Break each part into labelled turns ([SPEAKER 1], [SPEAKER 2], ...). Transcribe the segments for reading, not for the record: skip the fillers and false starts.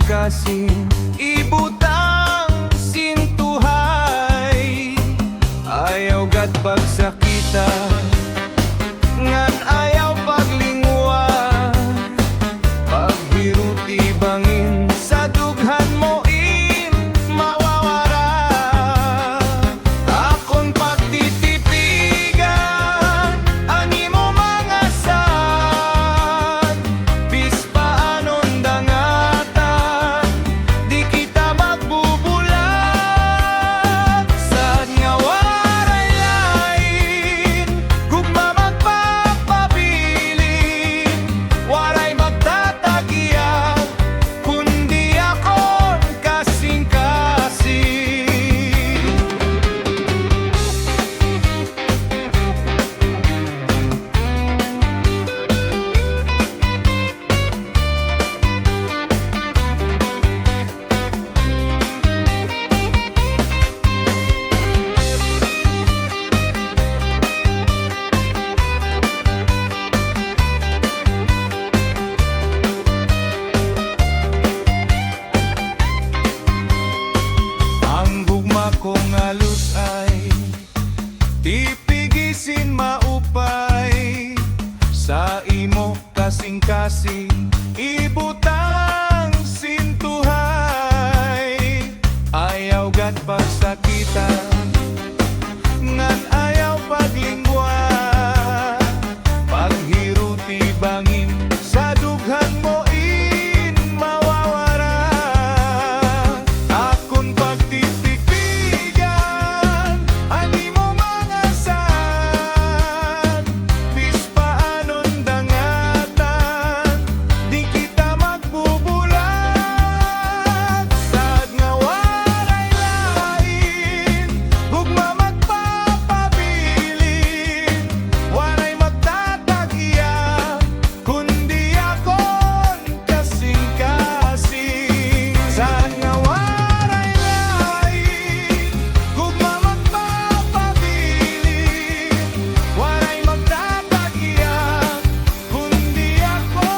[SPEAKER 1] kasing-kasing ibutang sintuhay. Ayaw gat pagsakitan, ngan ayaw paglingwa, pagbiruti bangin sa dughan mo in mawawara. Akong pagtitipigan ani mo mga sad, bis paanon dangatan di kita magbubulag. Sad nga waray lain gugma magpapabilin, waray magtatagya kundi akon kasing-kasing. Ang gugma kong alus ay tipigisin maupay, sa imo kasing-kasing ibutang sintuhay. Ayaw gat pagsakitan, ngan ayaw paglingwa, paghiruti bangin sa dughan mo in mawawara. Akon pagtitipigan ani mo mga sad, bis paanon dangatan di kita magbubulag. Sad nga waray lain gugma magpapabilin, waray magtatagya kundi akon kasing-kasing. Sad nga waray lain gugma magpapabilin, waray magtatagya kundi akon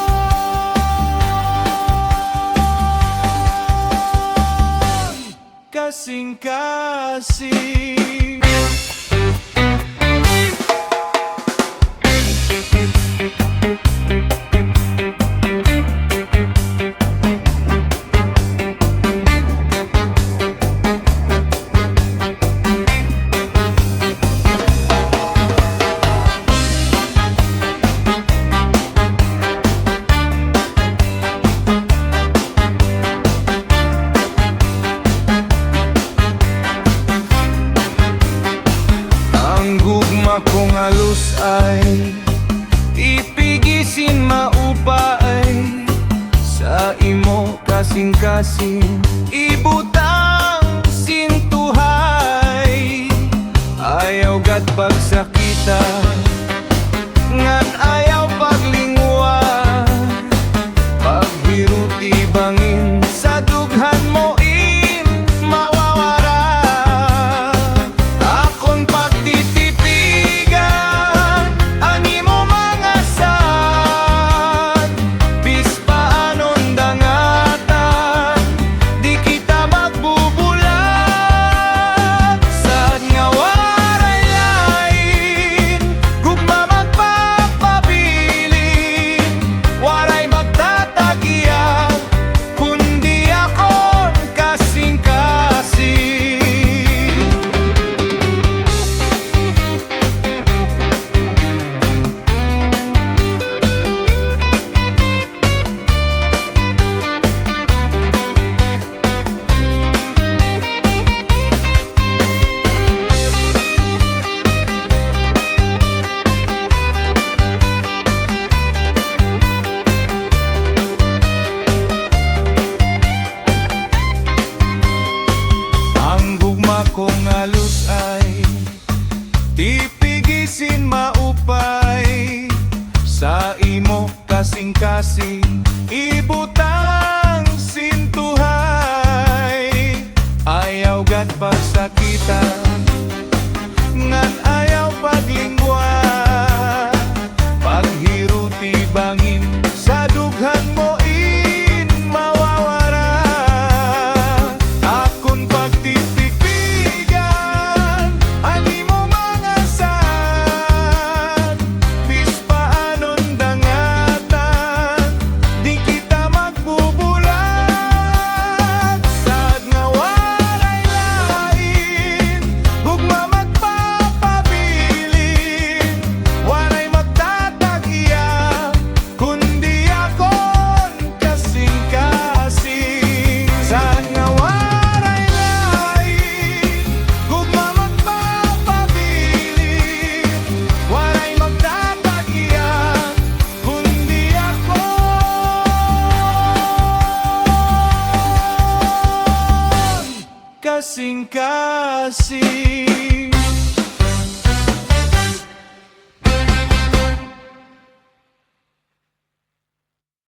[SPEAKER 1] kasing-kasing. Ang gugma kong alus ay ipigisin maupay, sa imo kasing-kasing ibutang sintuhay. Ayaw gat pagsakitan, ngan ayaw paglingwa, pagbiruti bangin sa dughan mo in mawawara. Akon pagtitipigan ani mo mga sad, bis paanon dangatan di kita magbubulag. Sad nga waray lain gugma magpapabilin, waray magtatagya kundi akon kasing-kasing. Ang gugma kong alus ay tipigisin maupay, sa imo kasing-kasing ibutang sintuhay. Ayaw gat pagsakitan, ngan ayaw paglingwa, paghiruti bangin sa dughan mo in mawawara. kasing-kasing